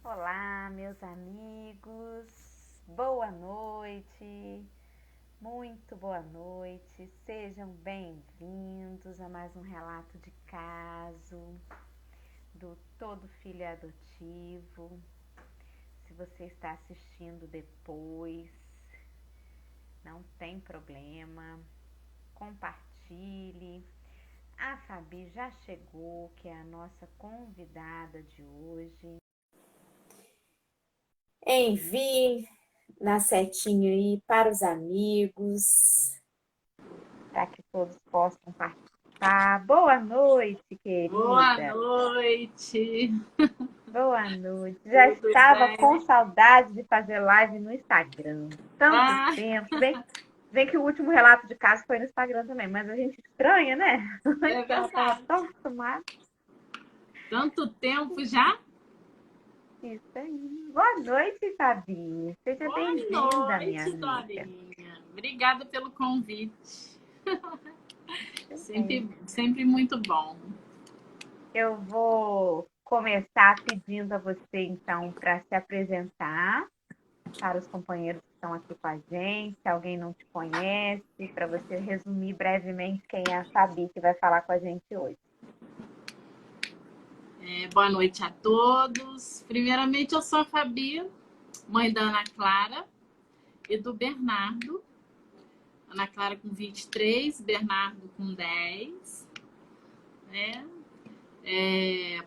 Olá, meus amigos, boa noite, muito boa noite, sejam bem-vindos a mais um relato de caso do Todo Filho é Adotivo. Se você está assistindo depois, não tem problema, compartilhe. A Fabi já chegou, que é a nossa convidada de hoje. Envie na setinha aí para os amigos, para que todos possam participar. Boa noite, Boa querida. noite. Boa noite. Já Tudo estava com bem? saudade de fazer live no Instagram. Tanto Ah, tempo. Vem que o último relato de caso foi no Instagram também, mas a gente estranha, né? A é gente já estava verdade. tão acostumada. Tanto tempo já? Isso aí. Boa noite, Fabi. Seja Boa bem-vinda, minha noite, amiga. Dorinha. Obrigada pelo convite. Tudo bem. Sempre muito bom. Eu vou começar pedindo a você, então, para se apresentar para os companheiros que estão aqui com a gente, se alguém não te conhece, para você resumir brevemente quem é a Fabi que vai falar com a gente hoje. Boa noite a todos. Primeiramente, eu sou a Fabi, mãe da Ana Clara e do Bernardo. Ana Clara com 23, Bernardo com 10. Né?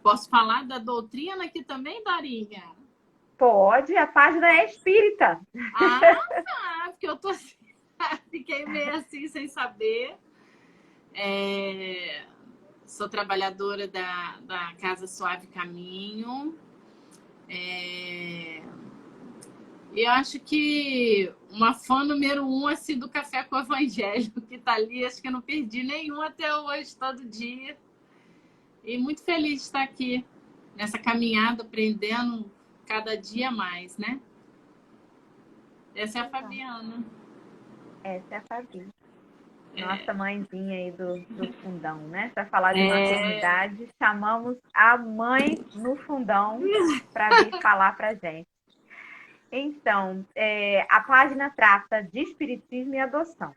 Posso falar da doutrina aqui também, Dorinha? Pode, a página é espírita. Ah, tá, porque eu tô assim, fiquei meio assim sem saber. É, sou trabalhadora da Casa Suave Caminho. E eu acho que uma fã número um assim, do Café com o Evangelho, que tá ali, acho que eu não perdi nenhum até hoje, todo dia. E muito feliz de estar aqui nessa caminhada, aprendendo cada dia mais, né? Essa é a Legal. Fabiana. Essa é a Fabi, nossa mãezinha aí do fundão, né? Para falar de maternidade, chamamos a mãe no fundão para vir falar para gente. Então, a página trata de espiritismo e adoção.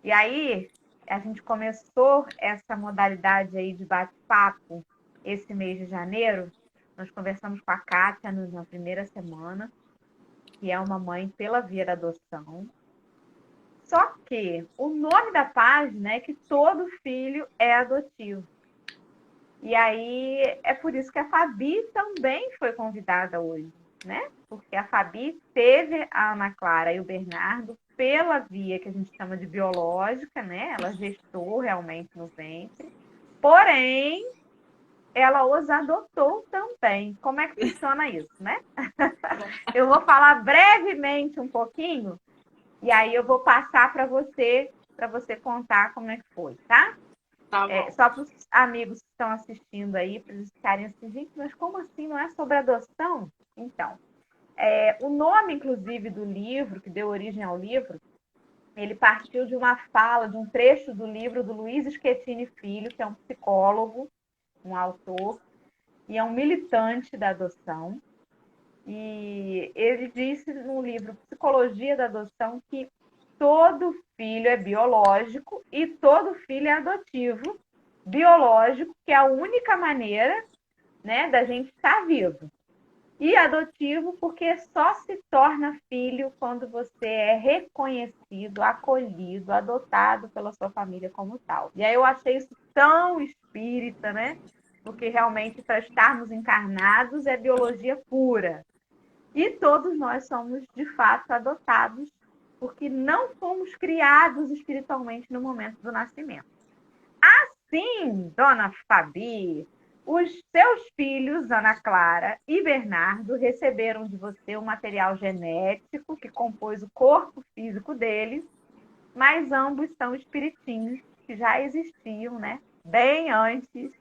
E aí, a gente começou essa modalidade aí de bate-papo esse mês de janeiro. Nós conversamos com a Kátia na primeira semana, que é uma mãe pela via da adoção. Só que o nome da página é que todo filho é adotivo. E aí é por isso que a Fabi também foi convidada hoje, né? Porque a Fabi teve a Ana Clara e o Bernardo pela via que a gente chama de biológica, né? Ela gestou realmente no ventre. Porém, ela os adotou também. Como é que funciona isso, né? Eu vou falar brevemente um pouquinho e aí eu vou passar para você contar como é que foi, tá? Tá bom. Só para os amigos que estão assistindo aí, para eles ficarem assim, gente, mas como assim? Não é sobre adoção? Então, o nome, inclusive, do livro, que deu origem ao livro, ele partiu de uma fala, de um trecho do livro do Luiz Schettini Filho, que é um psicólogo, um autor, e é um militante da adoção. E ele disse no livro Psicologia da Adoção que todo filho é biológico e todo filho é adotivo. Biológico, que é a única maneira, né, da gente estar vivo. E adotivo, porque só se torna filho quando você é reconhecido, acolhido, adotado pela sua família como tal. E aí eu achei isso tão espírita, né? Porque realmente para estarmos encarnados é biologia pura. E todos nós somos, de fato, adotados, porque não fomos criados espiritualmente no momento do nascimento. Sim, dona Fabi, os seus filhos, Ana Clara e Bernardo, receberam de você o material genético que compôs o corpo físico deles, mas ambos são espiritinhos que já existiam, né? Bem antes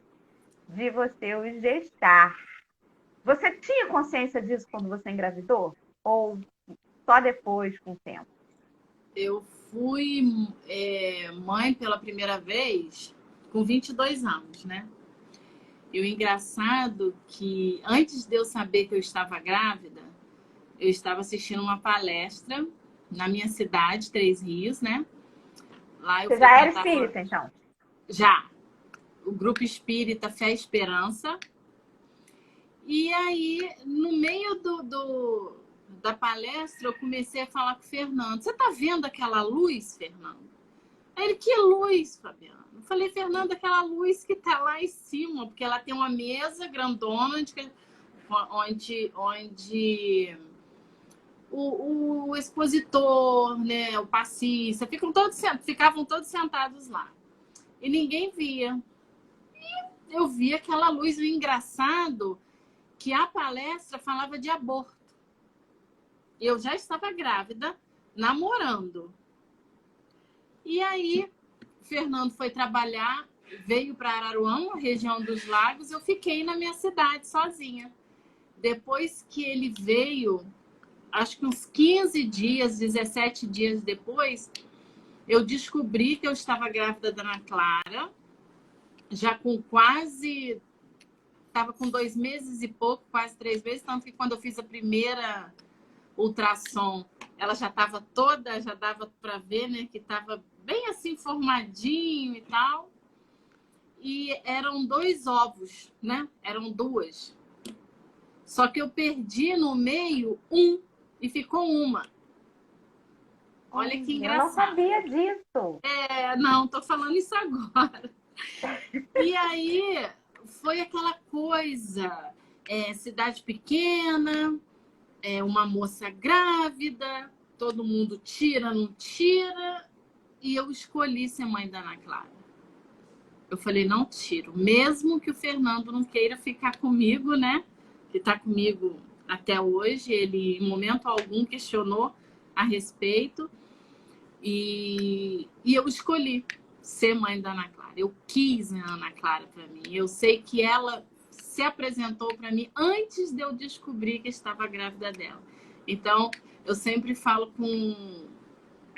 de você os gestar. Você tinha consciência disso quando você engravidou? Ou só depois, com o tempo? Eu fui mãe pela primeira vez com 22 anos, né? E o engraçado que, antes de eu saber que eu estava grávida, eu estava assistindo uma palestra na minha cidade, Três Rios, né? Lá eu Você já era frequentava espírita, então? já o grupo espírita Fé e Esperança. E aí, no meio da palestra, eu comecei a falar com o Fernando. Você tá vendo aquela luz, Fernando? Aí ele, que luz, Fabiana? Eu falei, Fernando, aquela luz que tá lá em cima, porque ela tem uma mesa grandona onde o expositor, né, o passista, ficavam todos sentados lá. E ninguém via. Eu vi aquela luz. O engraçado que a palestra falava de aborto. Eu já estava grávida, namorando. E aí, Fernando foi trabalhar, veio para Araruama, região dos Lagos, eu fiquei na minha cidade sozinha. Depois que ele veio, acho que uns 15 dias, 17 dias depois, eu descobri que eu estava grávida da Ana Clara, já com quase... Estava com 2 meses e pouco, quase 3 meses, tanto que quando eu fiz a primeira ultrassom, ela já estava toda, já dava para ver, né, que estava bem assim formadinho e tal. E eram 2 ovos, né? Eram 2. Só que eu perdi no meio e ficou uma. Olha que Eu não engraçado. sabia disso. Não, tô falando isso agora. E aí foi aquela coisa, cidade pequena, uma moça grávida, todo mundo tira, não tira, e eu escolhi ser mãe da Ana Clara. Eu falei, não tiro, mesmo que o Fernando não queira ficar comigo, né? Que está comigo até hoje, ele em momento algum questionou a respeito, e eu escolhi ser mãe da Ana Clara. Eu quis a Ana Clara para mim. Eu sei que ela se apresentou para mim antes de eu descobrir que estava grávida dela. Então, eu sempre falo com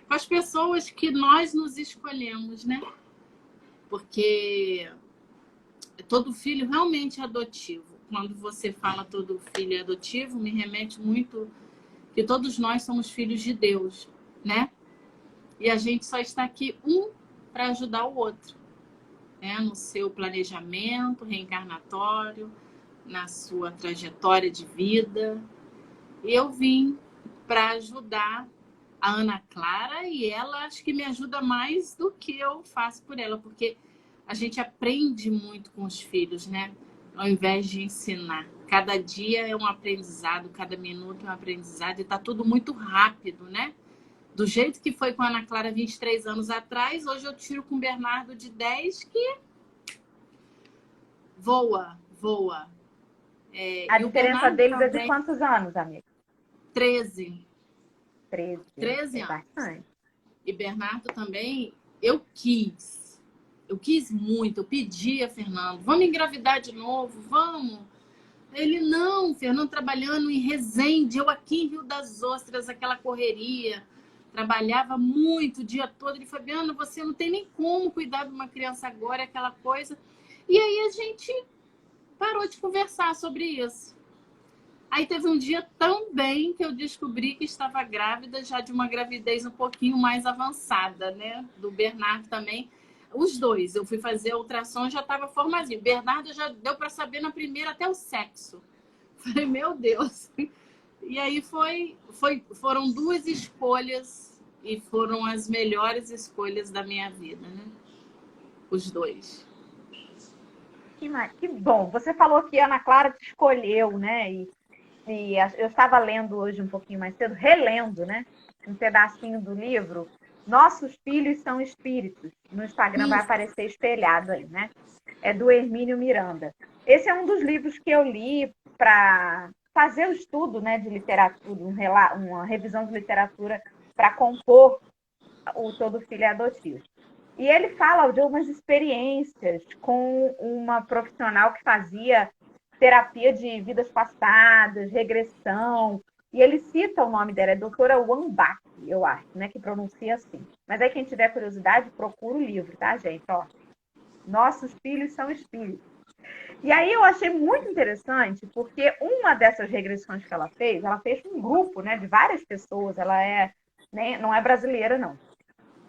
as pessoas que nós nos escolhemos, né? Porque todo filho realmente é adotivo. Quando você fala todo filho é adotivo, me remete muito que todos nós somos filhos de Deus, né? E a gente só está aqui para ajudar o outro, né? No seu planejamento reencarnatório, na sua trajetória de vida. Eu vim para ajudar a Ana Clara e ela acho que me ajuda mais do que eu faço por ela, porque a gente aprende muito com os filhos, né? Ao invés de ensinar. Cada dia é um aprendizado, cada minuto é um aprendizado e tá tudo muito rápido, né? Do jeito que foi com a Ana Clara 23 anos atrás, hoje eu tiro com o Bernardo de 10 que voa. A E o diferença Bernardo deles é de também, quantos anos, amiga? 13. 13. 13 É anos. bastante. E Bernardo também, eu quis muito, eu pedi a Fernando, vamos engravidar de novo, vamos. Ele, não, Fernando trabalhando em Resende, eu aqui em Rio das Ostras, aquela correria, trabalhava muito o dia todo. Ele, Fabiana, você não tem nem como cuidar de uma criança agora, aquela coisa. E aí a gente parou de conversar sobre isso. Aí teve um dia também que eu descobri que estava grávida, já de uma gravidez um pouquinho mais avançada, né? Do Bernardo também. Os dois, eu fui fazer a ultrassom e já estava formadinho. Bernardo já deu para saber na primeira até o sexo. Falei, meu Deus. E aí foram 2 escolhas e foram as melhores escolhas da minha vida, né? Os 2. Que bom. Você falou que a Ana Clara te escolheu, né? E eu estava lendo hoje um pouquinho mais cedo, relendo, né? Um pedacinho do livro. Nossos filhos são espíritos. No Instagram vai aparecer espelhado aí, né? É do Hermínio Miranda. Esse é um dos livros que eu li para fazer o estudo, né, de literatura, uma revisão de literatura para compor o Todo Filho é Adotivo. E ele fala de algumas experiências com uma profissional que fazia terapia de vidas passadas, regressão, e ele cita o nome dela, é doutora Wambach, eu acho, né, que pronuncia assim. Mas aí quem tiver curiosidade, procura o livro, tá, gente? Ó, Nossos Filhos são Espíritos. E aí eu achei muito interessante, porque uma dessas regressões que ela fez com um grupo, né, de várias pessoas, ela não é brasileira, não.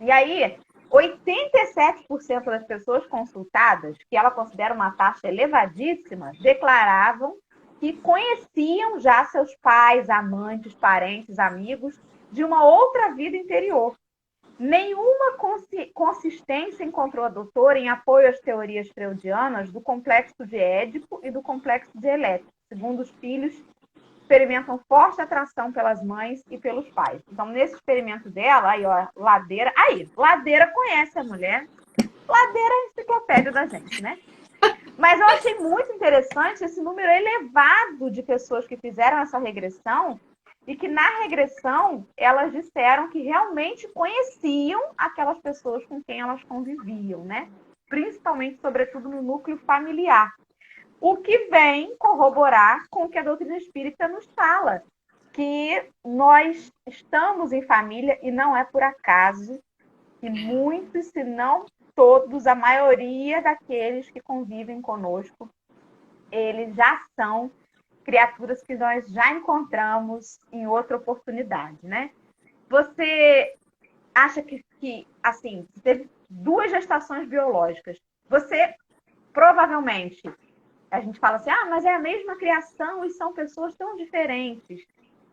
E aí, 87% das pessoas consultadas, que ela considera uma taxa elevadíssima, declaravam que conheciam já seus pais, amantes, parentes, amigos de uma outra vida interior. Nenhuma consistência encontrou a doutora em apoio às teorias freudianas do complexo de Édipo e do complexo de Elétrico. Segundo os filhos, experimentam forte atração pelas mães e pelos pais. Então, nesse experimento dela, aí, ó, Ladeira. Aí, Ladeira conhece a mulher. Ladeira é a enciclopédia da gente, né? Mas eu achei muito interessante esse número elevado de pessoas que fizeram essa regressão e que na regressão elas disseram que realmente conheciam aquelas pessoas com quem elas conviviam, né? Principalmente, sobretudo, no núcleo familiar. O que vem corroborar com o que a doutrina espírita nos fala, que nós estamos em família e não é por acaso que muitos, se não todos, a maioria daqueles que convivem conosco, eles já são criaturas que nós já encontramos em outra oportunidade, né? Você acha que assim, teve duas gestações biológicas. Você provavelmente, a gente fala assim, mas é a mesma criação e são pessoas tão diferentes.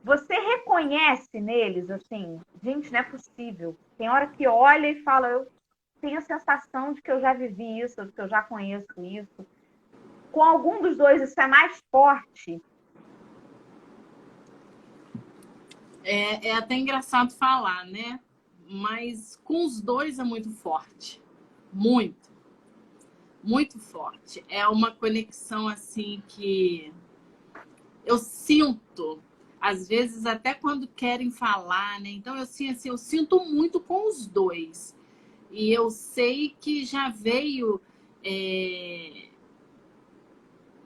Você reconhece neles, assim, gente, não é possível. Tem hora que olha e fala, eu tenho a sensação de que eu já vivi isso, de que eu já conheço isso. Com algum dos dois, isso é mais forte? É até engraçado falar, né? Mas com os dois é muito forte. Muito, muito forte. É uma conexão assim que eu sinto, às vezes até quando querem falar, né? Então eu sinto muito com os dois. E eu sei que já veio.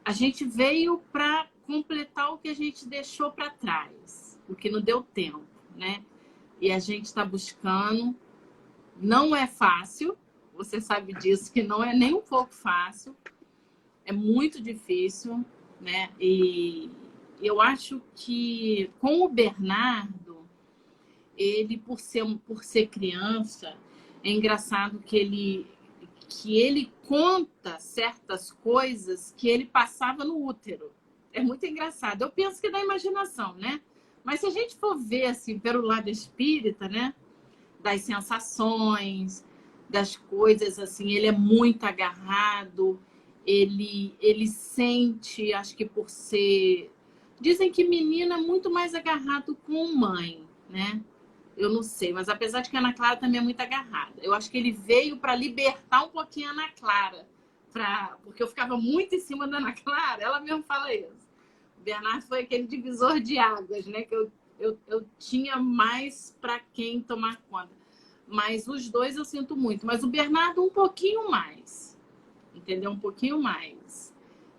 A gente veio para completar o que a gente deixou para trás, o que não deu tempo, né? E a gente está buscando. Não é fácil, você sabe disso, que não é nem um pouco fácil. É muito difícil, né? E eu acho que com o Bernardo, ele, por ser criança, é engraçado que ele conta certas coisas que ele passava no útero. É muito engraçado. Eu penso que é da imaginação, né? Mas se a gente for ver assim pelo lado espírita, né? Das sensações, das coisas assim, ele é muito agarrado, ele sente, acho que por ser... Dizem que menina é muito mais agarrado com mãe, né? Eu não sei, mas apesar de que a Ana Clara também é muito agarrada. Eu acho que ele veio para libertar um pouquinho a Ana Clara. Porque eu ficava muito em cima da Ana Clara, ela mesmo fala isso. O Bernardo foi aquele divisor de águas, né? Que eu tinha mais para quem tomar conta. Mas os dois eu sinto muito. Mas o Bernardo um pouquinho mais. Entendeu? Um pouquinho mais.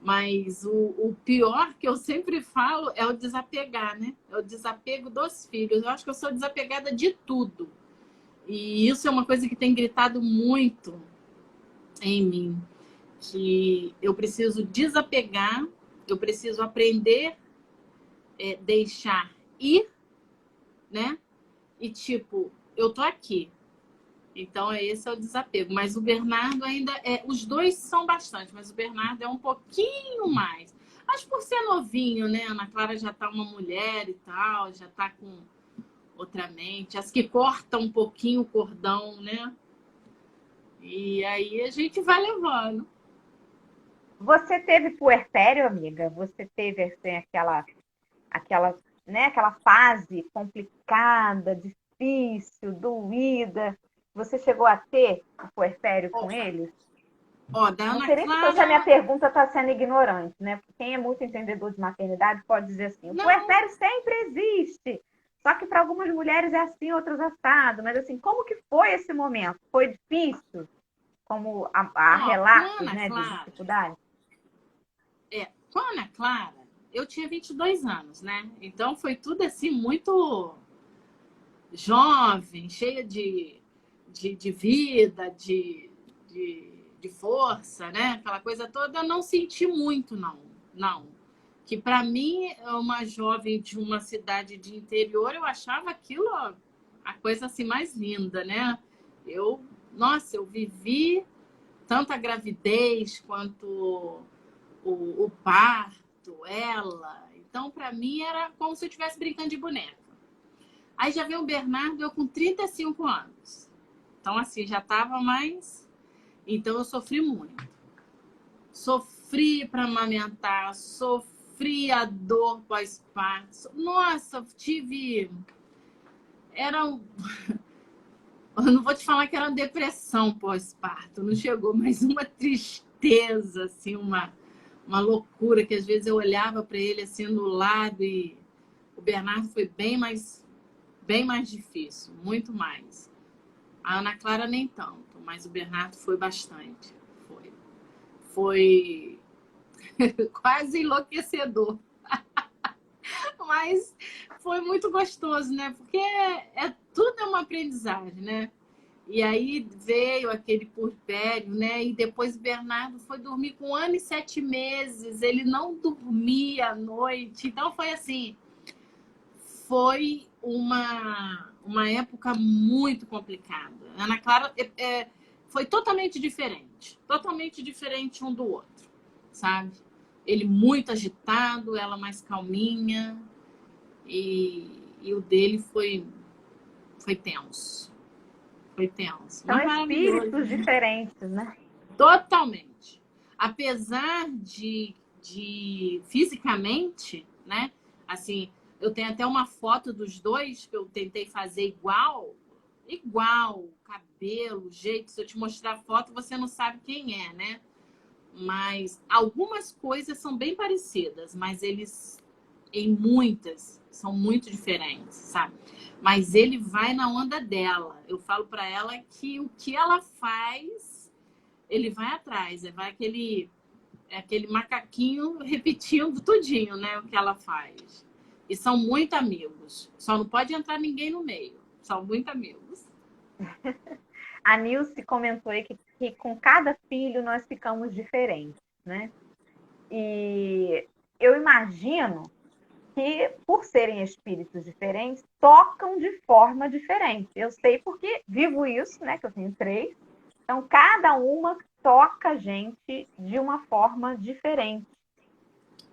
Mas o pior que eu sempre falo é o desapegar, né? É o desapego dos filhos. Eu acho que eu sou desapegada de tudo. E isso é uma coisa que tem gritado muito em mim. Que eu preciso desapegar, eu preciso aprender deixar ir, né? E tipo, eu tô aqui. Então, esse é o desapego. Mas o Bernardo ainda é... Os dois são bastante, mas o Bernardo é um pouquinho mais. Acho por ser novinho, né? A Ana Clara já tá uma mulher e tal, já tá com outra mente. As que cortam um pouquinho o cordão, né? E aí a gente vai levando. Você teve puerpério, amiga? Você teve assim, aquela fase complicada, difícil, doída? Você chegou a ter o puerpério com eles? Da Não Ana sei nem se a Clara... minha pergunta está sendo ignorante, né? Porque quem é muito entendedor de maternidade pode dizer assim: o Não, puerpério sempre existe. Só que para algumas mulheres é assim, outras assado. Mas assim, como que foi esse momento? Foi difícil? Como a com a relatos, Ana né, de Clara... dificuldade? Com a Ana Clara, eu tinha 22 anos, né? Então foi tudo assim muito jovem, cheia de vida, de de força, né? Aquela coisa toda, eu não senti muito, não. Não. Que para mim, uma jovem de uma cidade de interior, eu achava aquilo a coisa assim mais linda, né? Nossa, eu vivi tanto a gravidez quanto o parto, ela. Então, para mim, era como se eu estivesse brincando de boneca. Aí já veio o Bernardo, eu com 35 anos. Então, assim, já estava mais... Então, eu sofri muito. Sofri para amamentar, sofri a dor pós-parto. Nossa, tive... Eu não vou te falar que era uma depressão pós-parto, não chegou, mas uma tristeza, assim, uma loucura, que às vezes eu olhava para ele assim no lado e o Bernardo foi bem mais difícil, muito mais. A Ana Clara nem tanto, mas o Bernardo foi bastante. Foi quase enlouquecedor. Mas foi muito gostoso, né? Porque tudo é uma aprendizagem, né? E aí veio aquele puerpério, né? E depois o Bernardo foi dormir com 1 ano e 7 meses. Ele não dormia à noite. Então foi assim, foi uma época muito complicada. Ana Clara foi totalmente diferente um do outro, sabe? Ele muito agitado, ela mais calminha. E o dele foi tenso. Foi tenso. São Mas maravilhoso. espíritos diferentes, né? Totalmente. Apesar de fisicamente, né? Assim, eu tenho até uma foto dos dois que eu tentei fazer igual, cabelo, jeito. Se eu te mostrar a foto, você não sabe quem é, né? Mas algumas coisas são bem parecidas, mas eles, em muitas, são muito diferentes, sabe? Mas ele vai na onda dela. Eu falo para ela que o que ela faz, ele vai atrás. Vai aquele macaquinho repetindo tudinho, né? O que ela faz. E são muito amigos. Só não pode entrar ninguém no meio. São muito amigos. A Nilce comentou aí que com cada filho nós ficamos diferentes, né? E eu imagino que, por serem espíritos diferentes, tocam de forma diferente. Eu sei porque vivo isso, né? Que eu tenho 3. Então, cada uma toca a gente de uma forma diferente.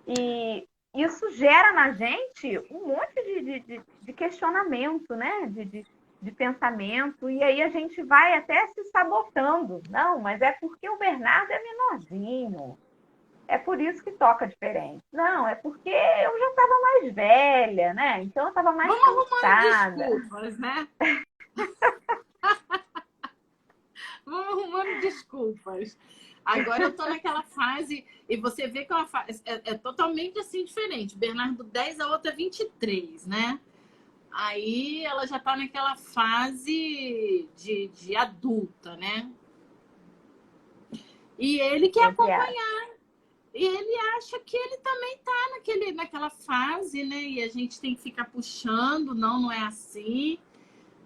E isso gera na gente um monte de questionamento, né? De pensamento. E aí a gente vai até se sabotando. Não, mas é porque o Bernardo é menorzinho. É por isso que toca diferente. Não, é porque eu já estava mais velha, né? Então eu estava mais cansada. Desculpas, né? Vamos arrumando desculpas. Agora eu tô naquela fase, e você vê que é totalmente assim diferente. Bernardo 10, a outra 23, né? Aí ela já tá naquela fase de adulta, né? E ele quer acompanhar. E ele acha que ele também tá naquela fase, né? E a gente tem que ficar puxando, não é assim.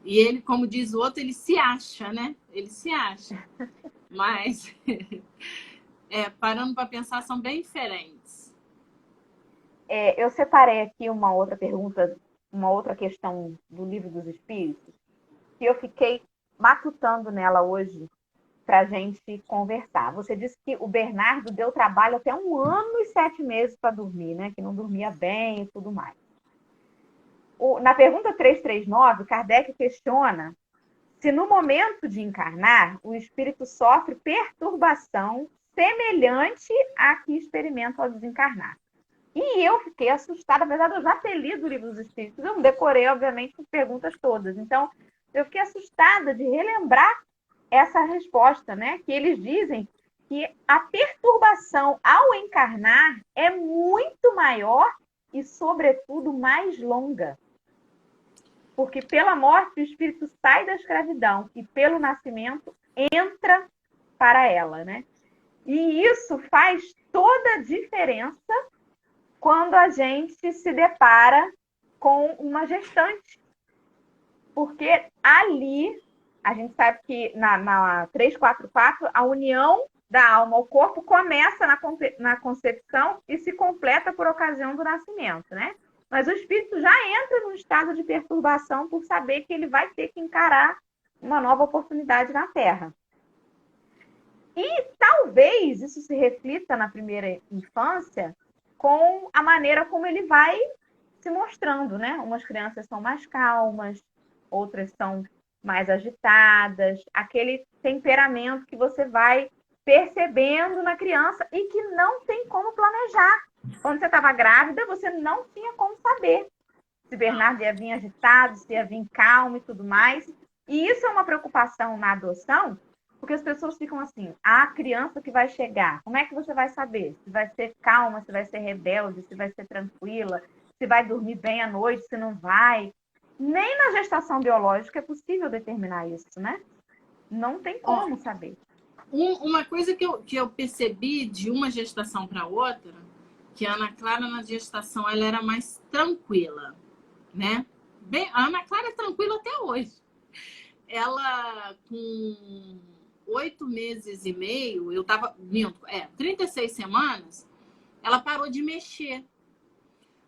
E ele, como diz o outro, ele se acha, né? Ele se acha. Mas, parando para pensar, são bem diferentes. Eu separei aqui uma outra pergunta, uma outra questão do Livro dos Espíritos, que eu fiquei matutando nela hoje para a gente conversar. Você disse que o Bernardo deu trabalho até 1 ano e 7 meses para dormir, né? Que não dormia bem e tudo mais. Na pergunta 339, Kardec questiona se no momento de encarnar o espírito sofre perturbação semelhante à que experimenta ao desencarnar. E eu fiquei assustada, apesar de eu já ter lido o Livro dos Espíritos, eu não decorei, obviamente, as perguntas todas. Então, eu fiquei assustada de relembrar essa resposta, né? Que eles dizem que a perturbação ao encarnar é muito maior e, sobretudo, mais longa. Porque pela morte o espírito sai da escravidão e pelo nascimento entra para ela, né? E isso faz toda a diferença quando a gente se depara com uma gestante. Porque ali, a gente sabe que na 344, a união da alma ao corpo começa na concepção e se completa por ocasião do nascimento, né? Mas o espírito já entra num estado de perturbação por saber que ele vai ter que encarar uma nova oportunidade na Terra. E talvez isso se reflita na primeira infância com a maneira como ele vai se mostrando, né? Umas crianças são mais calmas, outras são mais agitadas, aquele temperamento que você vai percebendo na criança e que não tem como planejar. Quando você estava grávida, você não tinha como saber se Bernardo ia vir agitado, se ia vir calmo e tudo mais. E isso é uma preocupação na adoção, porque as pessoas ficam assim, a criança que vai chegar, como é que você vai saber? Se vai ser calma, se vai ser rebelde, se vai ser tranquila, se vai dormir bem à noite, se não vai. Nem na gestação biológica é possível determinar isso, né? Não tem como saber. Uma coisa que eu percebi de uma gestação para outra, que a Ana Clara na gestação ela era mais tranquila, né? Bem, a Ana Clara é tranquila até hoje. Ela, com 8 meses e meio, 36 semanas, ela parou de mexer.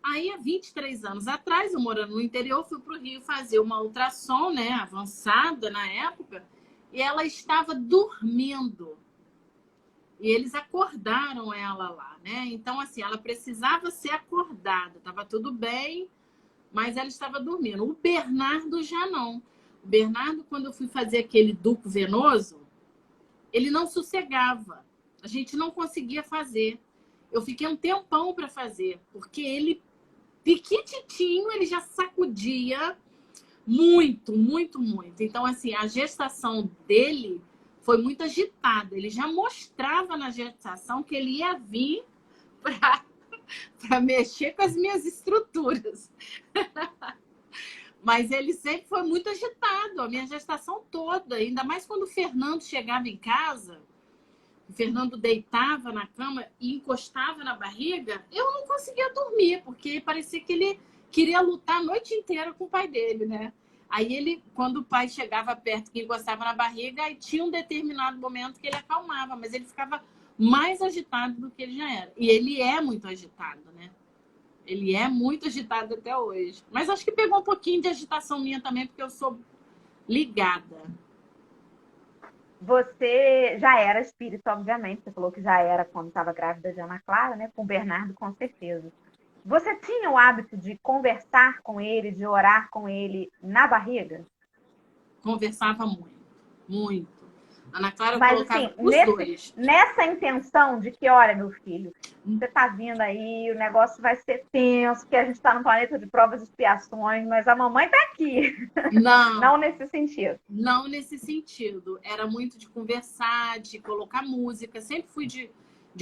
Aí, há 23 anos atrás, eu morando no interior, fui para o Rio fazer uma ultrassom, né, avançada na época, e ela estava dormindo. E eles acordaram ela lá, né? Então, assim, ela precisava ser acordada, estava tudo bem, mas ela estava dormindo. O Bernardo já não. O Bernardo, quando eu fui fazer aquele duco venoso, ele não sossegava. A gente não conseguia fazer. Eu fiquei um tempão para fazer, porque ele, piquititinho, ele já sacudia muito, muito, muito. Então, assim, a gestação dele foi muito agitada. Ele já mostrava na gestação que ele ia vir para mexer com as minhas estruturas. Mas ele sempre foi muito agitado, a minha gestação toda. Ainda mais quando o Fernando chegava em casa, o Fernando deitava na cama e encostava na barriga, eu não conseguia dormir, porque parecia que ele queria lutar a noite inteira com o pai dele, né? Aí ele, quando o pai chegava perto, que encostava na barriga, aí tinha um determinado momento que ele acalmava, mas ele ficava mais agitado do que ele já era. E ele é muito agitado, né? Ele é muito agitado até hoje. Mas acho que pegou um pouquinho de agitação minha também, porque eu sou ligada. Você já era espírita, obviamente. Você falou que já era quando estava grávida de Ana Clara, né? Com o Bernardo, com certeza. Você tinha o hábito de conversar com ele, de orar com ele na barriga? Conversava muito, muito. Ana Clara Mas, colocava assim, os dois. nessa intenção de que, olha, meu filho, você está vindo aí, o negócio vai ser tenso, que a gente está num planeta de provas e expiações, mas a mamãe está aqui. Não, Não nesse sentido. não nesse sentido. Era muito de conversar, de colocar música. Sempre fui de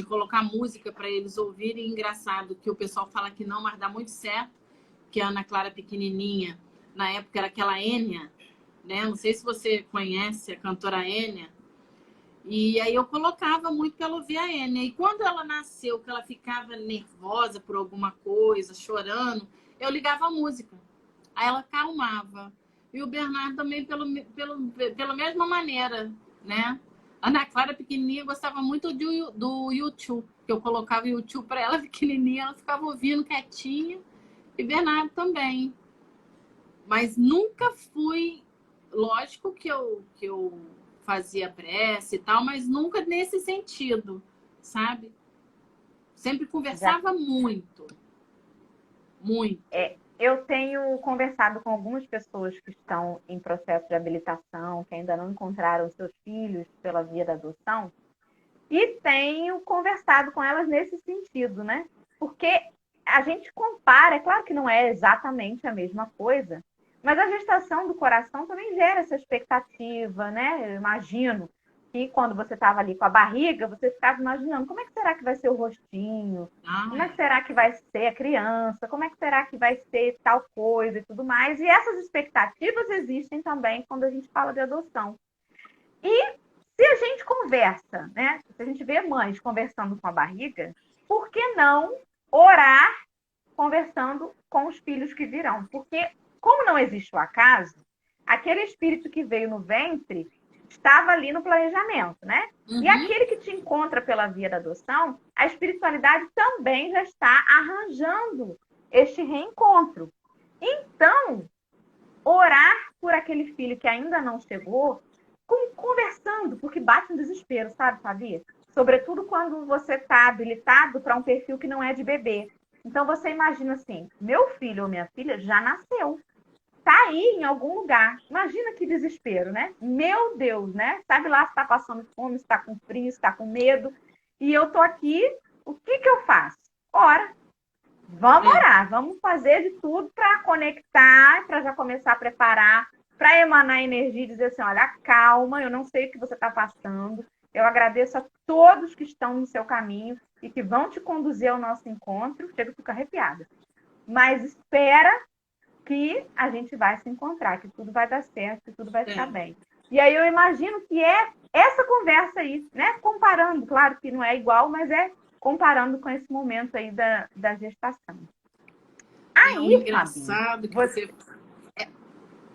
colocar música para eles ouvirem. Engraçado que o pessoal fala que não, mas dá muito certo. Que a Ana Clara pequenininha, na época era aquela Enya, né? Não sei se você conhece a cantora Enya. E aí eu colocava muito para ela ouvir a Enya. E quando ela nasceu, que ela ficava nervosa por alguma coisa, chorando, eu ligava a música. Aí ela acalmava. E o Bernardo também pela mesma maneira, né? A Ana Clara pequenininha gostava muito do YouTube, que eu colocava o YouTube para ela pequenininha, ela ficava ouvindo quietinha. E Bernardo também. Mas nunca fui... Lógico que eu fazia prece e tal, mas nunca nesse sentido, sabe? Sempre conversava muito. Muito. Eu tenho conversado com algumas pessoas que estão em processo de habilitação, que ainda não encontraram seus filhos pela via da adoção, e tenho conversado com elas nesse sentido, né? Porque a gente compara, é claro que não é exatamente a mesma coisa, mas a gestação do coração também gera essa expectativa, né? Eu imagino que quando você estava ali com a barriga, você ficava imaginando como é que será que vai ser o rostinho, como é que será que vai ser a criança, como é que será que vai ser tal coisa e tudo mais. E essas expectativas existem também quando a gente fala de adoção. E se a gente conversa, né? Se a gente vê mães conversando com a barriga, por que não orar conversando com os filhos que virão? Porque, como não existe o acaso, aquele espírito que veio no ventre estava ali no planejamento, né? E Uhum. aquele que te encontra pela via da adoção, a espiritualidade também já está arranjando este reencontro. Então, orar por aquele filho que ainda não chegou, conversando, porque bate um desespero, sabe, Fabi? Sobretudo quando você está habilitado para um perfil que não é de bebê. Então você imagina assim, meu filho ou minha filha já nasceu, tá aí em algum lugar. Imagina que desespero, né? Meu Deus, né? Sabe lá se está passando fome, se está com frio, se está com medo. E eu tô aqui, o que que eu faço? Ora, vamos É, orar, vamos fazer de tudo para conectar, para já começar a preparar, para emanar energia e dizer assim: olha, calma, eu não sei o que você está passando. Eu agradeço a todos que estão no seu caminho e que vão te conduzir ao nosso encontro. Chego a ficar arrepiada. Mas espera que a gente vai se encontrar, que tudo vai dar certo, que tudo vai ficar é. bem. E aí eu imagino que é essa conversa aí, né? Comparando, claro que não é igual, mas é comparando com esse momento aí da gestação. É o Aí, Fabi, engraçado que você você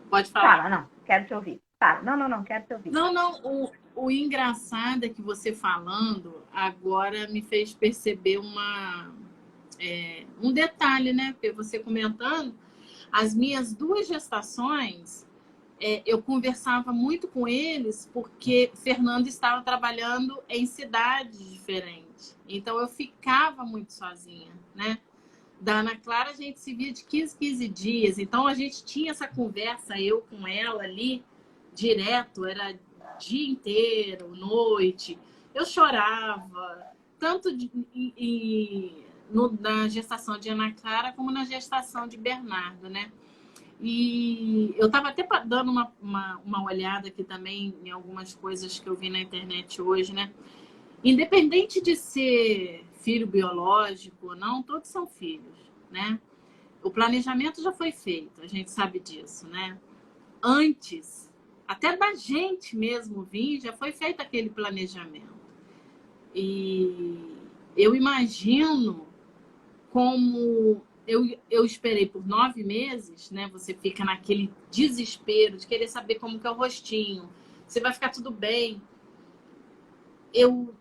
pode falar. fala, não, quero te ouvir. Fala, não, quero te ouvir. Não, não, o engraçado é que você falando agora me fez perceber um detalhe, né? Porque você comentando, as minhas duas gestações, eu conversava muito com eles porque Fernando estava trabalhando em cidades diferentes. Então eu ficava muito sozinha, né? Da Ana Clara a gente se via de 15 dias. Então a gente tinha essa conversa, eu com ela ali, direto, era dia inteiro, noite. Eu chorava, tanto na gestação de Ana Clara como na gestação de Bernardo, né? E eu estava até dando uma olhada aqui também em algumas coisas que eu vi na internet hoje, né? Independente de ser filho biológico ou não, todos são filhos, né? O planejamento já foi feito, a gente sabe disso, né? Antes, até da gente mesmo vir, já foi feito aquele planejamento. E eu imagino como eu esperei por 9 meses, né? Você fica naquele desespero de querer saber como que é o rostinho, se vai ficar tudo bem. Eu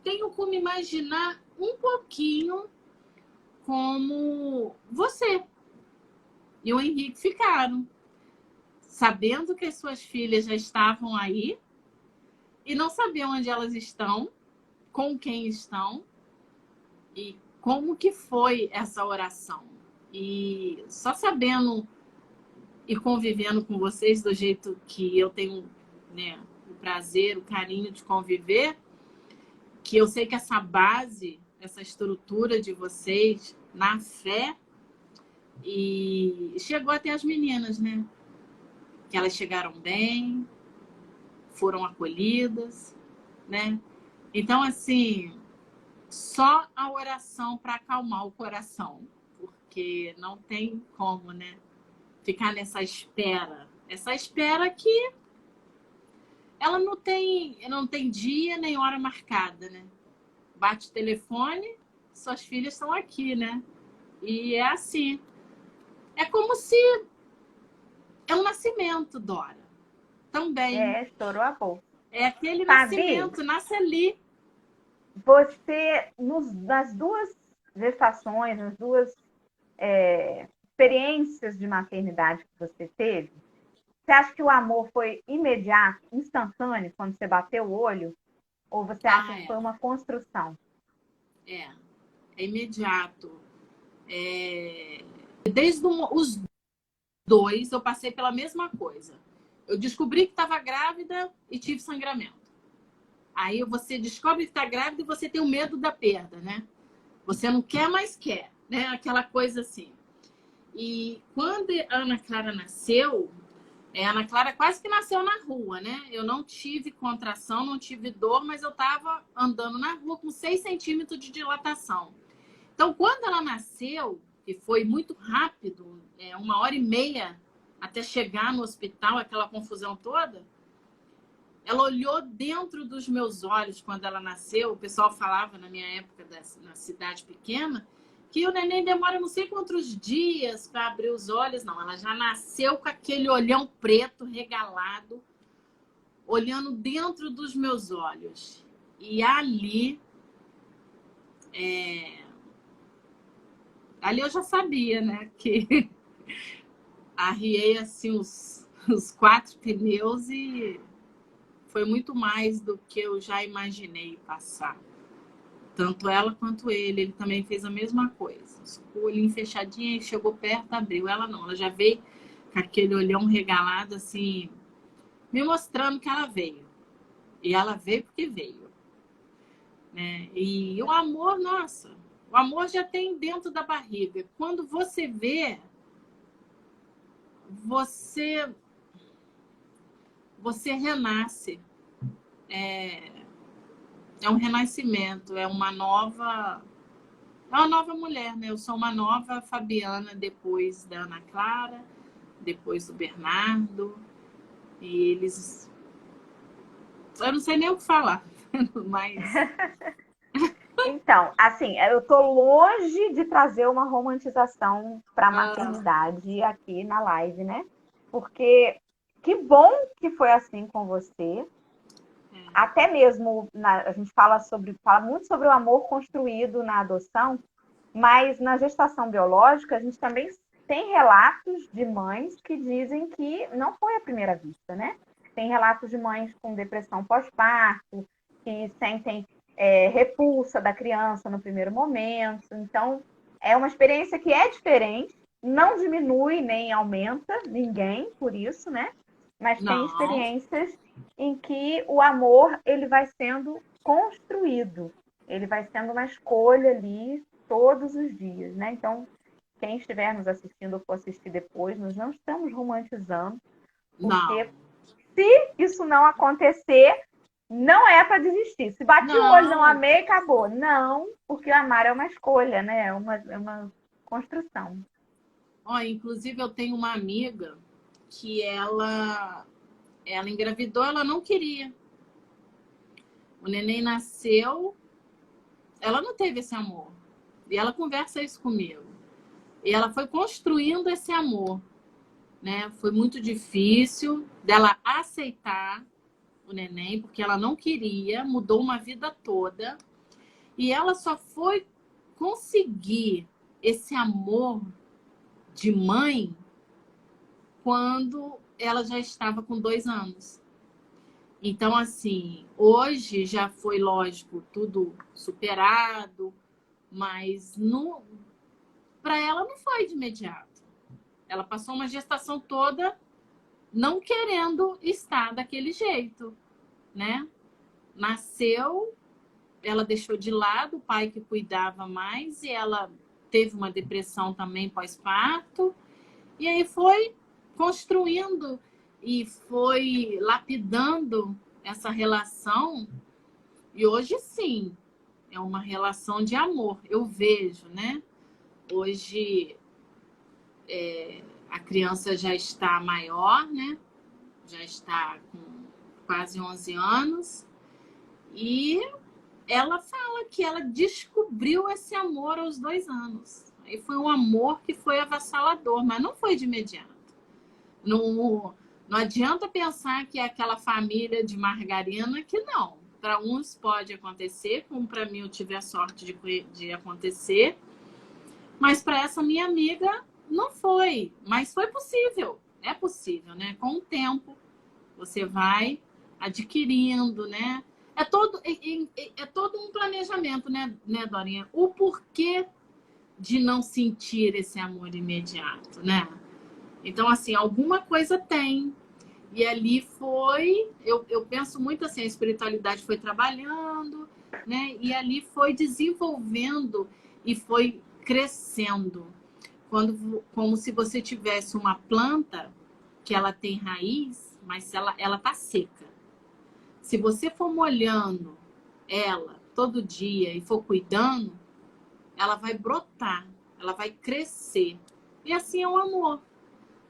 tenho como imaginar um pouquinho como você e o Henrique ficaram, sabendo que as suas filhas já estavam aí e não sabiam onde elas estão, com quem estão e como que foi essa oração. E só sabendo e convivendo com vocês do jeito que eu tenho, né, o prazer, o carinho de conviver, que eu sei que essa base, essa estrutura de vocês na fé, e chegou até as meninas, né? Que elas chegaram bem, foram acolhidas, né? Então, assim, só a oração para acalmar o coração, porque não tem como, né? Ficar nessa espera. Essa espera que ela não tem dia nem hora marcada, né? Bate o telefone, suas filhas estão aqui, né? E é assim. É como se é um nascimento, Dora. Também. Estourou a boca. É aquele Fabi, nascimento, nasce ali. você, nas duas gestações, nas duas experiências de maternidade que você teve, você acha que o amor foi imediato, instantâneo, quando você bateu o olho? Ou você acha Ah, que foi uma construção? é. É imediato. Desde os dois, eu passei pela mesma coisa. Eu descobri que estava grávida e tive sangramento. Aí você descobre que está grávida e você tem o medo da perda, né? Você não quer, mas quer, né? Aquela coisa assim. E quando a Ana Clara nasceu, a Ana Clara quase que nasceu na rua, né? Eu não tive contração, não tive dor, mas eu estava andando na rua com 6 centímetros de dilatação. Então, quando ela nasceu, que foi muito rápido, 1h30 até chegar no hospital, aquela confusão toda, ela olhou dentro dos meus olhos quando ela nasceu. O pessoal falava na minha época, na cidade pequena, que o neném demora não sei quantos dias para abrir os olhos. Não, ela já nasceu com aquele olhão preto, regalado, olhando dentro dos meus olhos. E ali eu já sabia, né, que arriei assim os 4 pneus e foi muito mais do que eu já imaginei passar. Tanto ela quanto ele. Ele também fez a mesma coisa. O olhinho fechadinho, e chegou perto, abriu. Ela não, ela já veio com aquele olhão regalado, assim, me mostrando que ela veio. E ela veio porque veio. Né? E o amor, nossa, o amor já tem dentro da barriga. Quando você vê, você renasce. É um renascimento, é uma nova mulher, né? Eu sou uma nova Fabiana depois da Ana Clara, depois do Bernardo. E eles... Eu não sei nem o que falar, mas... Então, assim, eu tô longe de trazer uma romantização para a maternidade aqui na live, né? Porque que bom que foi assim com você. Até mesmo a gente fala muito sobre o amor construído na adoção, mas na gestação biológica a gente também tem relatos de mães que dizem que não foi à primeira vista, né? Tem relatos de mães com depressão pós-parto, que sentem repulsa da criança no primeiro momento. Então, é uma experiência que é diferente, não diminui nem aumenta ninguém por isso, né? Mas tem experiências em que o amor ele vai sendo construído, ele vai sendo uma escolha ali todos os dias, né? Então, quem estiver nos assistindo ou for assistir depois, nós não estamos romantizando, porque se isso não acontecer, não é para desistir. Se bati o olho, não amei, acabou. Não, porque amar é uma escolha, né? É uma construção. Inclusive, eu tenho uma amiga que ela engravidou, ela não queria. O neném nasceu, ela não teve esse amor. E ela conversa isso comigo. E ela foi construindo esse amor, né? Foi muito difícil dela aceitar o neném, porque ela não queria, mudou uma vida toda. E ela só foi conseguir esse amor de mãe quando ela já estava com 2 anos. Então, assim, hoje já foi, lógico, tudo superado, mas para ela não foi de imediato. Ela passou uma gestação toda não querendo estar daquele jeito, né? Nasceu, ela deixou de lado o pai que cuidava mais e ela teve uma depressão também pós-parto. E aí foi construindo e foi lapidando essa relação. E hoje, sim, é uma relação de amor. Eu vejo, né? Hoje, a criança já está maior, né? Já está com quase 11 anos. E ela fala que ela descobriu esse amor aos 2 anos. Aí foi um amor que foi avassalador, mas não foi de imediato. Não adianta pensar que é aquela família de margarina que não. Para uns pode acontecer, como para mim eu tive a sorte de acontecer. Mas para essa minha amiga não foi. Mas foi possível. É possível, né? Com o tempo você vai adquirindo, né? É todo um planejamento, né, Dorinha? O porquê de não sentir esse amor imediato, né? Então, assim, alguma coisa tem. E ali foi... Eu penso muito assim, a espiritualidade foi trabalhando, né? E ali foi desenvolvendo e foi crescendo. Como se você tivesse uma planta que ela tem raiz, mas ela tá seca. Se você for molhando ela todo dia e for cuidando, ela vai brotar, ela vai crescer. E assim é o amor.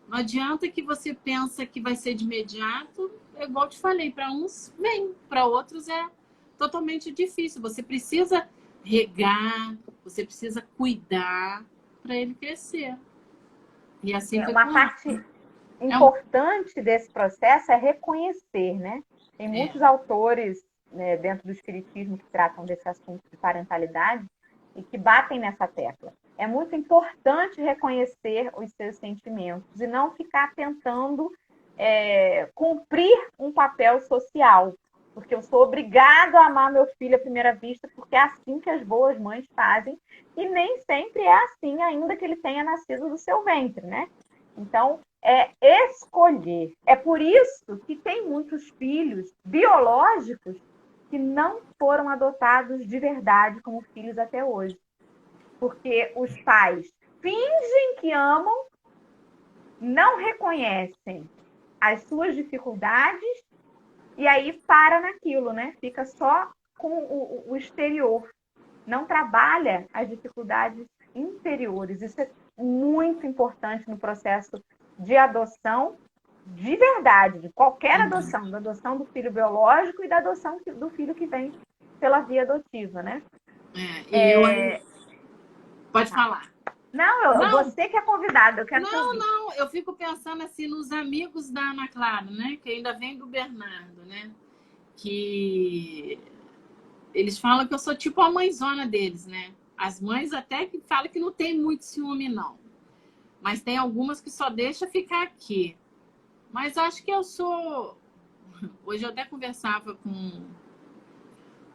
Não adianta que você pensa que vai ser de imediato, igual eu te falei, para uns vem, para outros é totalmente difícil. Você precisa regar, você precisa cuidar para ele crescer. E assim foi uma parte importante desse processo é reconhecer, né? Tem muitos autores, né, dentro do espiritismo que tratam desse assunto de parentalidade e que batem nessa tecla. É muito importante reconhecer os seus sentimentos e não ficar tentando cumprir um papel social, porque eu sou obrigado a amar meu filho à primeira vista, porque é assim que as boas mães fazem, e nem sempre é assim, ainda que ele tenha nascido do seu ventre, né? Então, é escolher. É por isso que tem muitos filhos biológicos que não foram adotados de verdade como filhos até hoje. Porque os pais fingem que amam, não reconhecem as suas dificuldades e aí para naquilo, né? Fica só com o exterior. Não trabalha as dificuldades interiores. Isso é muito importante no processo de adoção de verdade, de qualquer adoção, da adoção do filho biológico e da adoção do filho que vem pela via adotiva, né? Pode falar. Não, você que é convidada, eu quero te ouvir. Não, eu fico pensando assim nos amigos da Ana Clara, né? Que ainda vem do Bernardo, né? Que eles falam que eu sou tipo a mãezona deles, né? As mães até que falam que não tem muito ciúme, não. Mas tem algumas que só deixa ficar aqui. Mas acho que eu sou... Hoje eu até conversava com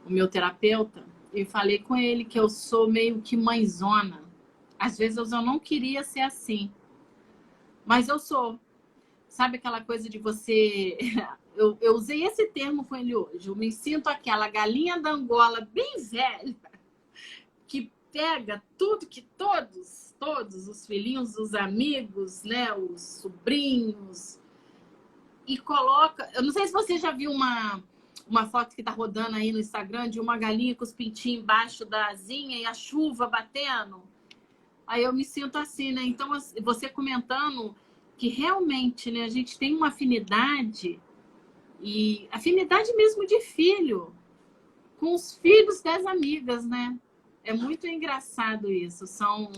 o meu terapeuta e falei com ele que eu sou meio que mãezona. Às vezes eu não queria ser assim. Mas eu sou. Sabe aquela coisa de você... Eu usei esse termo com ele hoje. Eu me sinto aquela galinha da Angola bem velha que pega tudo que todos os filhinhos, os amigos, né, os sobrinhos, e coloca... Eu não sei se você já viu uma foto que tá rodando aí no Instagram de uma galinha com os pintinhos embaixo da asinha e a chuva batendo. Aí eu me sinto assim, né? Então, você comentando que realmente, né, a gente tem uma afinidade, e afinidade mesmo de filho, com os filhos das amigas, né? É muito engraçado isso. São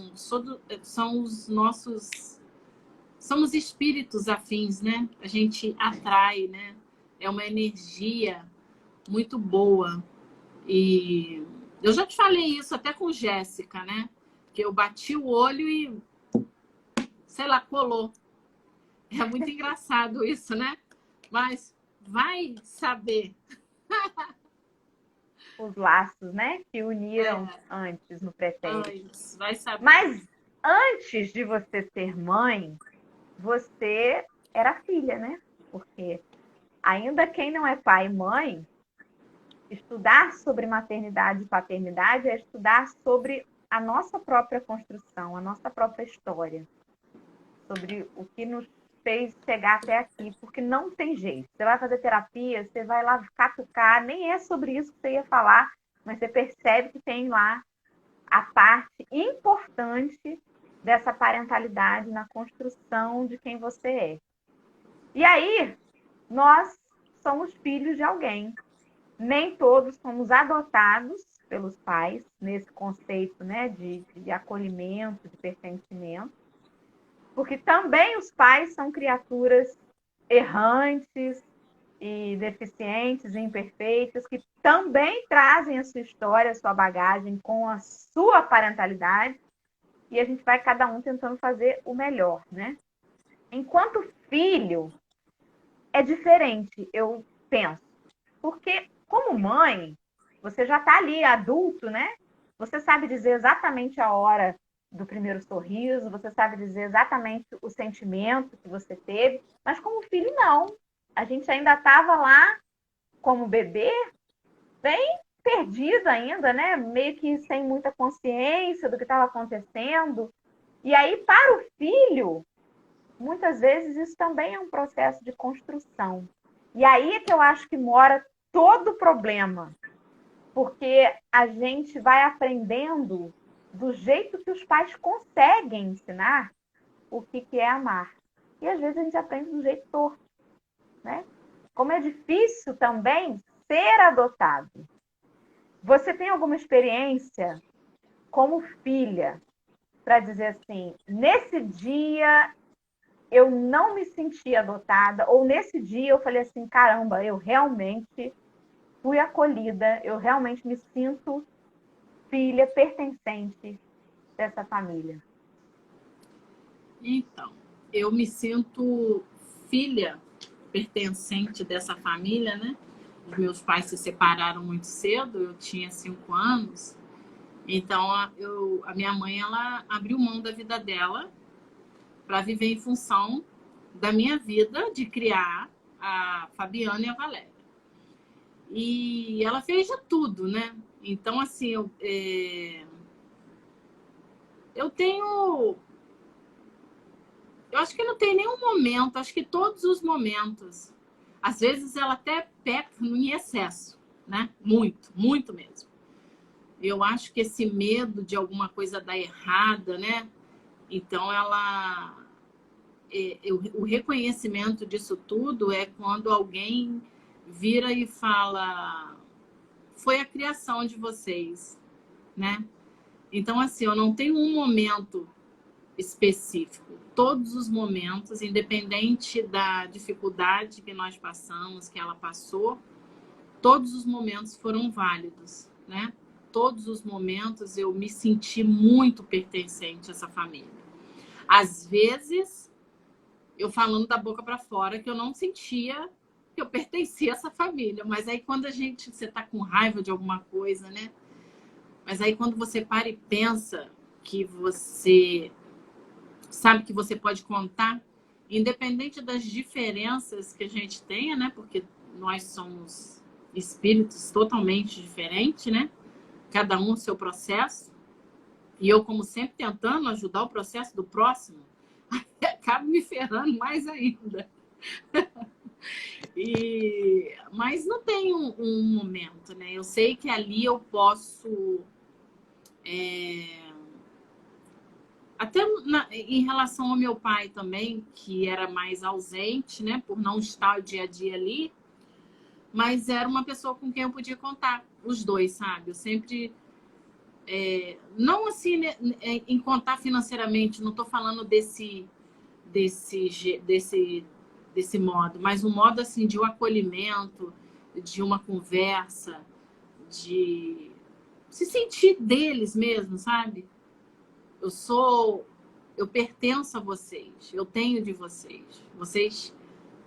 os nossos... Somos espíritos afins, né? A gente atrai, né? É uma energia muito boa. E eu já te falei isso até com Jéssica, né? Que eu bati o olho e, sei lá, colou. É muito engraçado isso, né? Mas vai saber. Os laços, né? Que uniram antes no pretérito. Vai saber. Mas antes de você ser mãe, você era filha, né? Porque ainda quem não é pai e mãe, estudar sobre maternidade e paternidade é estudar sobre a nossa própria construção, a nossa própria história, sobre o que nos fez chegar até aqui, porque não tem jeito. Você vai fazer terapia, você vai lá catucar, nem é sobre isso que você ia falar, mas você percebe que tem lá a parte importante dessa parentalidade na construção de quem você é. E aí, nós somos filhos de alguém. Nem todos somos adotados pelos pais, nesse conceito, né, de acolhimento, de pertencimento, porque também os pais são criaturas errantes e deficientes e imperfeitas, que também trazem a sua história, a sua bagagem com a sua parentalidade, e a gente vai cada um tentando fazer o melhor, né? Enquanto filho, é diferente, eu penso. Porque, como mãe, você já está ali adulto, né? Você sabe dizer exatamente a hora do primeiro sorriso, você sabe dizer exatamente o sentimento que você teve, mas como filho, não. A gente ainda estava lá como bebê, bem perdido ainda, né? Meio que sem muita consciência do que estava acontecendo. E aí, para o filho, muitas vezes isso também é um processo de construção. E aí é que eu acho que mora todo o problema, porque a gente vai aprendendo do jeito que os pais conseguem ensinar o que é amar. E às vezes a gente aprende do jeito torto, né? Como é difícil também ser adotado. Você tem alguma experiência como filha para dizer assim, nesse dia eu não me senti adotada, ou nesse dia eu falei assim, caramba, eu realmente fui acolhida, eu realmente me sinto filha pertencente dessa família. Então, eu me sinto filha pertencente dessa família, né? Os meus pais se separaram muito cedo, eu tinha 5 anos. Então, a minha mãe, ela abriu mão da vida dela para viver em função da minha vida de criar a Fabiana e a Valéria. E ela fez de tudo, né? Então, assim, eu tenho... Eu acho que não tem nenhum momento, acho que todos os momentos. Às vezes ela até peca em excesso, né? Muito, muito mesmo. Eu acho que esse medo de alguma coisa dar errada, né? Então o reconhecimento disso tudo é quando alguém vira e fala: foi a criação de vocês, né? Então, assim, eu não tenho um momento específico. Todos os momentos, independente da dificuldade que nós passamos, que ela passou, todos os momentos foram válidos, né? Todos os momentos eu me senti muito pertencente a essa família. Às vezes, eu falando da boca para fora que eu não sentia que eu pertencia a essa família, mas aí quando você tá com raiva de alguma coisa, né? Mas aí quando você para e pensa que você sabe que você pode contar, independente das diferenças que a gente tenha, né? Porque nós somos espíritos totalmente diferentes, né? Cada um o seu processo. E eu, como sempre, tentando ajudar o processo do próximo, acabo me ferrando mais ainda. Mas não tem um momento, né? Eu sei que ali eu posso... Até em relação ao meu pai também, que era mais ausente, né? Por não estar o dia a dia ali. Mas era uma pessoa com quem eu podia contar. Os dois, sabe? Eu sempre... não assim, né, em contar financeiramente. Não estou falando desse modo. Mas um modo, assim, de um acolhimento, de uma conversa, de se sentir deles mesmo, sabe? Eu pertenço a vocês, eu tenho de vocês, vocês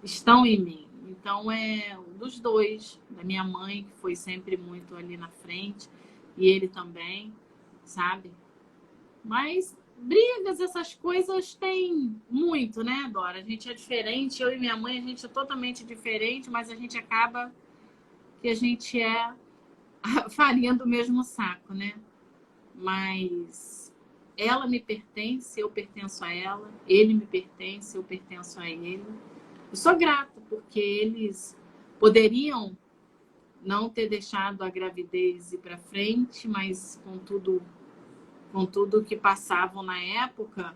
estão em mim. Então é dos dois, da minha mãe, que foi sempre muito ali na frente, e ele também, sabe? Mas brigas, essas coisas tem muito, né, Dora? A gente é diferente, eu e minha mãe, a gente é totalmente diferente, mas a gente acaba que a gente é a farinha do mesmo saco, né? Mas ela me pertence, eu pertenço a ela. Ele me pertence, eu pertenço a ele. Eu sou grata, porque eles poderiam não ter deixado a gravidez ir para frente, mas com tudo que passavam na época,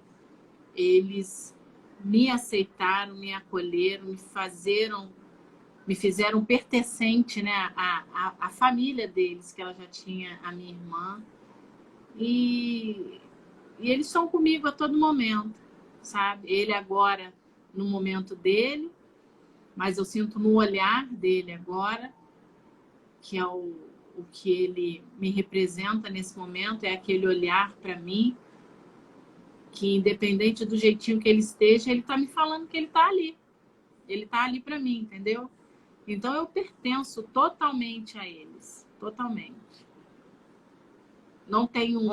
eles me aceitaram, me acolheram, me fizeram pertencente, né, à família deles, que ela já tinha a minha irmã. E eles são comigo a todo momento, sabe? Ele agora no momento dele, mas eu sinto no olhar dele agora, que é o que ele me representa nesse momento, é aquele olhar para mim, que independente do jeitinho que ele esteja, ele está me falando que ele está ali. Ele está ali para mim, entendeu? Então eu pertenço totalmente a eles, totalmente. Não tem um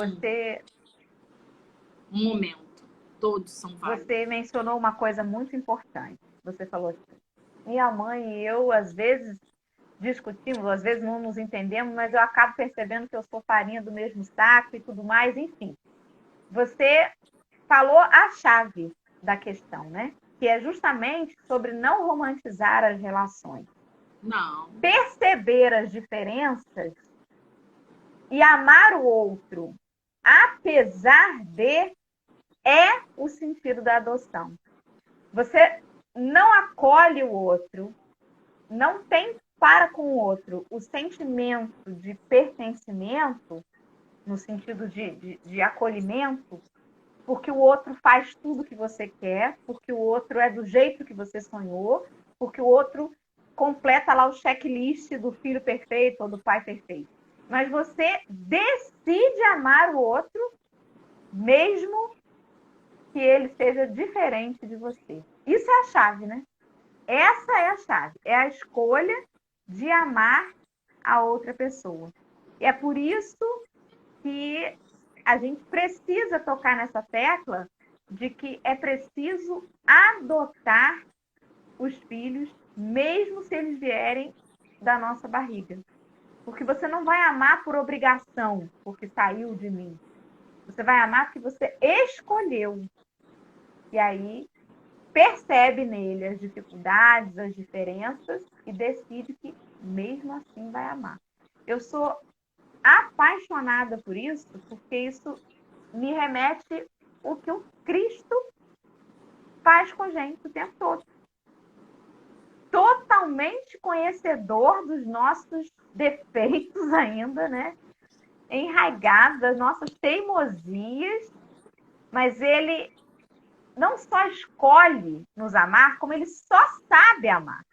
momento. Todos são válidos. Você mencionou uma coisa muito importante. Você falou assim: minha mãe e eu, às vezes, discutimos, às vezes não nos entendemos, mas eu acabo percebendo que eu sou farinha do mesmo saco e tudo mais, enfim. Você falou a chave da questão, né? Que é justamente sobre não romantizar as relações. Não. Perceber as diferenças e amar o outro, apesar de, é o sentido da adoção. Você não acolhe o outro, não tem para com o outro o sentimento de pertencimento, no sentido de acolhimento, porque o outro faz tudo que você quer, porque o outro é do jeito que você sonhou, porque o outro completa lá o checklist do filho perfeito ou do pai perfeito. Mas você decide amar o outro, mesmo que ele seja diferente de você. Isso é a chave, né? Essa é a chave. É a escolha de amar a outra pessoa. E é por isso que a gente precisa tocar nessa tecla de que é preciso adotar os filhos, mesmo se eles vierem da nossa barriga. Porque você não vai amar por obrigação, porque saiu de mim. Você vai amar porque você escolheu. E aí percebe nele as dificuldades, as diferenças e decide que mesmo assim vai amar. Eu sou apaixonada por isso, porque isso me remete o que o Cristo faz com a gente o tempo todo. Totalmente conhecedor dos nossos defeitos ainda, né? Enraigado das nossas teimosias, mas ele não só escolhe nos amar, como ele só sabe amar.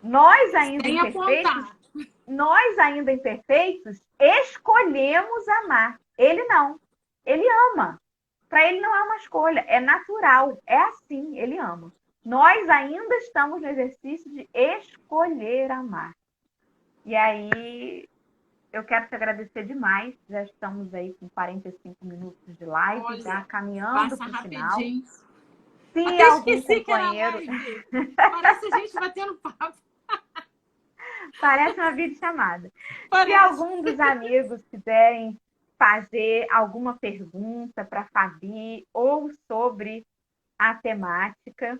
Nós ainda Sem imperfeitos, apontar. Escolhemos amar. Ele não. Ele ama. Para ele não é uma escolha, é natural, é assim, ele ama. Nós ainda estamos no exercício de escolher amar. E aí, eu quero te agradecer demais. Já estamos aí com 45 minutos de live, já Olha, caminhando passa para o final. rapidinho. Se Até algum esqueci que era companheiro. live. Parece a gente batendo papo. Parece uma videochamada. Se Parece. algum dos amigos quiserem fazer alguma pergunta para a Fabi ou sobre a temática,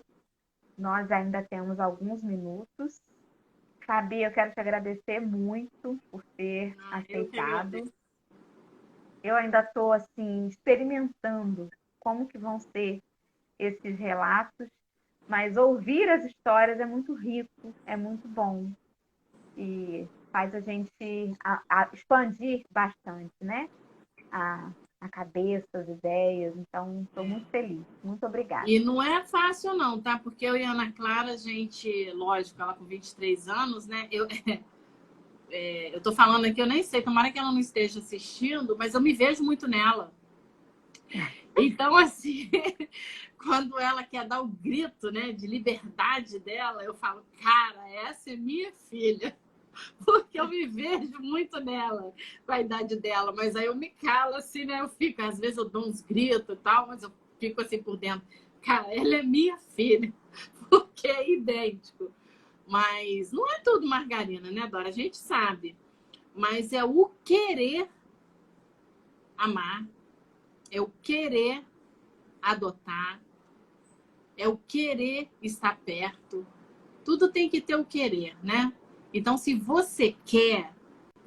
nós ainda temos alguns minutos. Fabi, eu quero te agradecer muito por ter Eu que aceitado. agradeço. Eu ainda estou assim experimentando como que vão ser esses relatos, mas ouvir as histórias é muito rico, é muito bom e faz a gente expandir bastante, né? A cabeça, as ideias. Então, estou muito feliz. Muito obrigada. E não é fácil, não, tá? Porque eu e a Ana Clara, a gente, lógico, ela com 23 anos, né? Eu tô falando aqui, eu nem sei, tomara que ela não esteja assistindo, mas eu me vejo muito nela. Então, assim, quando ela quer dar o grito, né, de liberdade dela, eu falo, cara, essa é minha filha. Porque eu me vejo muito nela, com a idade dela. Mas aí eu me calo, assim, né? Eu fico, às vezes eu dou uns gritos e tal, mas eu fico assim por dentro. Cara, ela é minha filha, porque é idêntico. Mas não é tudo margarina, né, Dora? A gente sabe. Mas é o querer amar, é o querer adotar, é o querer estar perto. Tudo tem que ter o querer, né? Então, se você quer,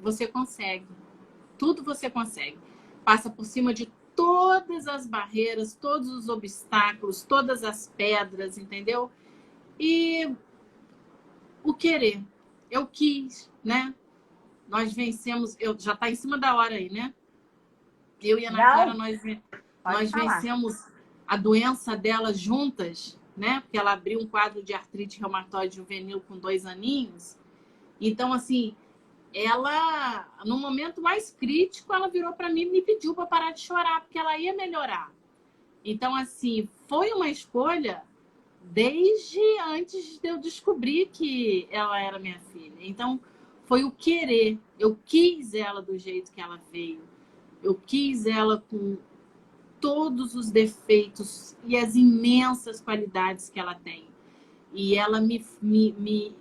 você consegue. Tudo você consegue. Passa por cima de todas as barreiras, todos os obstáculos, todas as pedras, entendeu? E o querer. Eu quis, né? Nós vencemos. Já está em cima da hora aí, né? Eu e a Ana Clara, Não? Pode nós falar. vencemos a doença dela juntas, né? Porque ela abriu um quadro de artrite reumatoide juvenil com 2 aninhos. Então, assim, ela, no momento mais crítico, ela virou para mim e me pediu para parar de chorar, porque ela ia melhorar. Então, assim, foi uma escolha desde antes de eu descobrir que ela era minha filha. Então, foi o querer. Eu quis ela do jeito que ela veio. Eu quis ela com todos os defeitos e as imensas qualidades que ela tem. E ela me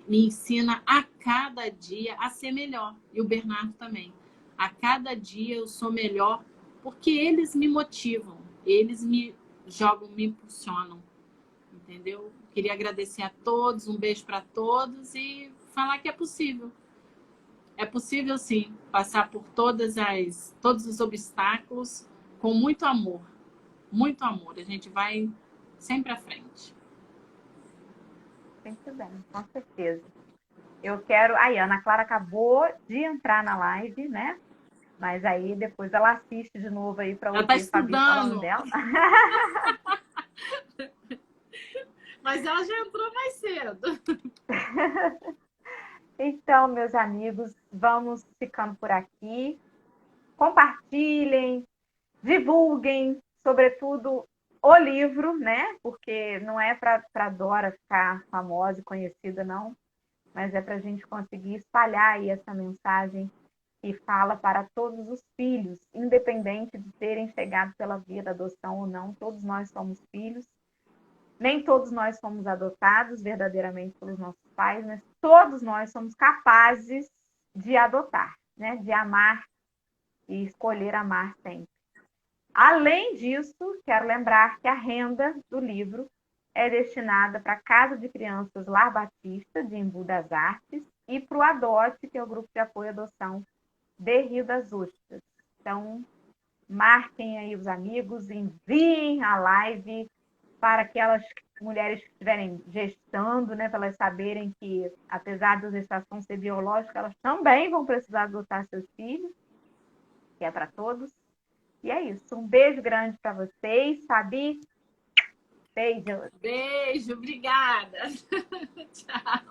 ensina a cada dia a ser melhor. E o Bernardo também. A cada dia eu sou melhor porque eles me motivam. Eles me jogam, me impulsionam. Entendeu? Queria agradecer a todos, um beijo para todos e falar que é possível. É possível, sim, passar por todos os obstáculos com muito amor. Muito amor. A gente vai sempre à frente. Muito bem, com certeza. Eu quero. Aí, a Ana Clara acabou de entrar na live, né? Mas aí depois ela assiste de novo aí para Ela está ouvir Fabi falando estudando, dela. mas ela já entrou mais cedo. Então, meus amigos, vamos ficando por aqui. Compartilhem, divulguem, sobretudo o livro, né? Porque não é para a Dora ficar famosa e conhecida, não, mas é para a gente conseguir espalhar aí essa mensagem que fala para todos os filhos, independente de terem chegado pela via da adoção ou não, todos nós somos filhos. Nem todos nós somos adotados verdadeiramente pelos nossos pais, mas todos nós somos capazes de adotar, né? De amar e escolher amar sempre. Além disso, quero lembrar que a renda do livro é destinada para a Casa de Crianças Lar Batista, de Embu das Artes, e para o ADOTE, que é o Grupo de Apoio à Adoção de Rio das Ostras. Então, marquem aí os amigos, enviem a live para aquelas mulheres que estiverem gestando, né, para elas saberem que, apesar da gestação ser biológica, elas também vão precisar adotar seus filhos, que é para todos. E é isso. Um beijo grande para vocês. Fabi, beijo. Beijo, obrigada. Tchau.